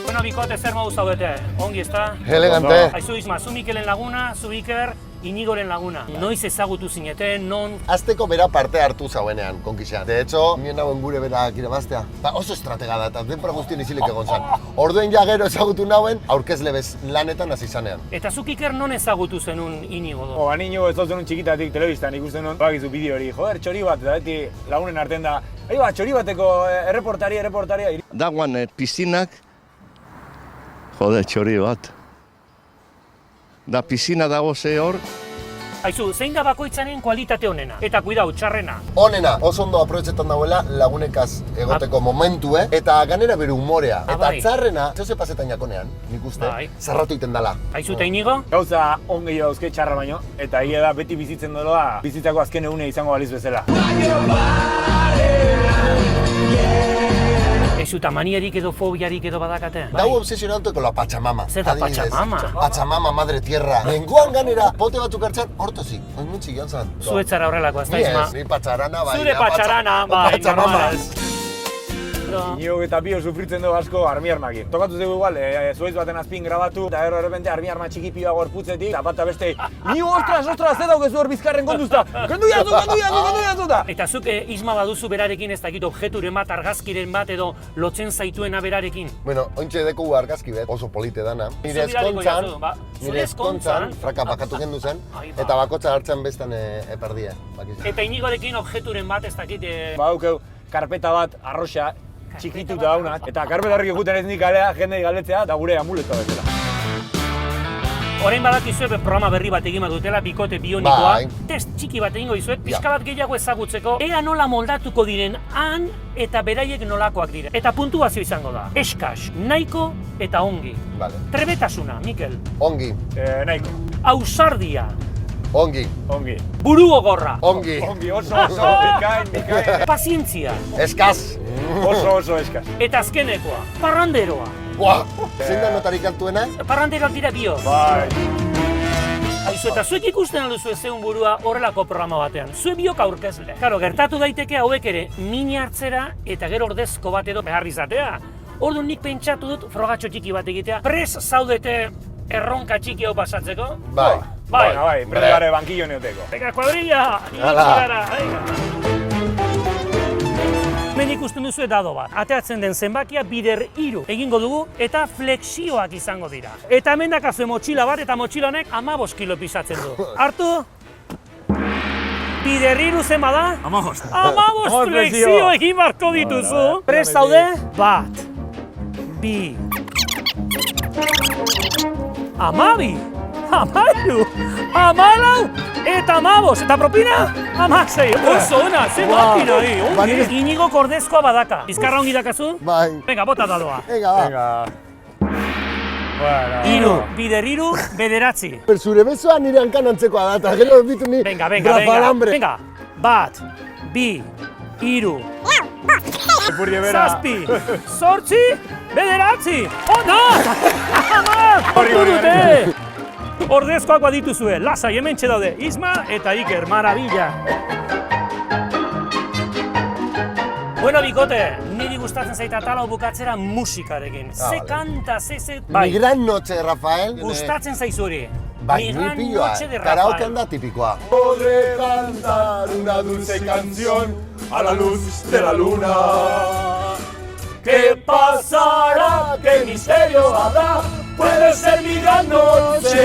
Bueno, bikote zer modu zaudete, ongi ezta? Elegante. Aizu Isma, zu Mikelen laguna, zu Iker, Inigoren laguna. Noiz ezagutu zineten, non... Azteko bera parte hartu zauenean, konkixean. De hecho, nien nauen gure berak irabaztea. Oso estratega da, eta denpora guztien izilik egon zan. Orduen ja gero ezagutu nauen, aurkezle bez lanetan hasi zanean. Eta zuk Iker non ezagutu zenun Inigo do? Inigo ez zenun txikitatik telebistan ikusten nuen, bakizu bideo hori, joder, txori bat, eta beti lagunen artean da, txori bateko erreportaria. Dagoan piszinak, joder, txori bat. Da piscina dago ze hor. Aizu, zein da bakoitzanen kualitate honena? Eta kuidau, txarrena. Honena, oso ondo aprobetxetan dauela lagunekaz egoteko momentue, eta ganera bere humorea. Eta txarrena, zeu pasetan jakonean, nik uste, zarratu iten dala. Aizu eta Inigo? Gauza ongi dauzke txarra baino, eta egia da beti bizitzen dola, bizitzako azken egune izango baliz bezala. Aizu eta manierik edo fobiarik edo badakate? Dau obsesionatu con la Pachamama. Zer da Pachamama? Pachamama, madre tierra. Nengoan ganera, pote batzuk hartzen, hortozik. Oinutxik joan zan. Zuetzara horrelako, ez da Isma? Ni patxarana, bai. Zure patxarana, bai, normalaz. Inigo eta bio sufritzen dugu asko armi-armakin. Tokatu dugu igual, zuaiz baten azpin grabatu, eta gero errepente armi-arma txikipioa gorputzetik, eta bat beste, Inigo, ostras, ze daukezu hor bizkarren konduzta! Kendu jazu! Eta zuk Isma baduzu berarekin ez dakit objekturen bat, argazkiren bat edo lotzen zaituena berarekin? Bueno, ointxe deku argazki bet, oso polite dana. Nire eskontzan, fraka bakatu gendu zen, eta bakotza hartzen bestan eperdie. Eta Inigorekin objekturen bat ez dakit... Badaukeu, karpeta bat, arroxa, txikituta dauna, eta karpeta horrik egiten ez nik galea, jendei galdetzea, eta gure amuleta bezala. Orain badakizue programa berri bat egin dutela, bikote bionikoa. Test txiki bat egingo dizuet, pixka bat gehiago ezagutzeko, ea nola moldatuko diren han eta beraiek nolakoak dira. Eta puntuazio izango da. Eskas, nahiko eta ongi. Trebetasuna, Mikel. Ongi. Nahiko. Ongi. Ausardia. Ongi. Burugogorra. Ongi. Ongi, oso, bikain. Pazientzia. Eskaz. Oso eskaz. Eta azkenekoa, parranderoa. Buah, zein da notarik altuena? Parranderoak dira bio. Bai. Aizu, eta zuek ikusten alduzu zeun burua horrelako programa batean. Zue biok aurkezle. Karo, gertatu daiteke hauek ere mini hartzera eta gero ordezko bat edo behar izatea. Orduan nik pentsatu dut frogatxo txiki bat egitea. Prez zaudete erronka txiki hau pasatzeko? Bai. Prez bankillo neoteko. Venga, kuadrilla! Gara, hemen ikusten duzu dado bat. Ateatzen den zenbakia bider 3 egingo dugu eta flexioak izango dira. Eta hemen dakazue motxila bat eta motxila honek 15 kilo pisatzen du. Hartu! Bider 3 zen bada? 15. 15 flexio egin barko dituzu. Prest zaude? Bat. Bi. 12. 13. 14. Eta 15. Eta propina? 16. Oso ona, ze makina hi. Inigo kordezkoa badaka. Bizkarra ongi dakazu? Bai. Venga, bota dadoa. Venga. Hiru, bider 3, bederatzi. Zure besoa nire hankan antzekoa da, eta gero bitu ni brafalambre. Venga, bat, bi, 3, zazpi, 8, bederatzi. Ona! Hortu dute! Ordezkoak badituzue, lasai hementxe daude, Isma eta Iker, maravilla! Bueno, bikote, niri gustatzen zaita talau bukatzera musikarekin. Ze kanta, ze... Mi gran noche, Rafael. Gustatzen zaizuri. Bai, ni pilloa, karaokean da tipikoa. Podré cantar una dulce canción a la luz de la luna. ¿Qué pasará? ¿Qué misterio habrá? Puede ser mi gran noche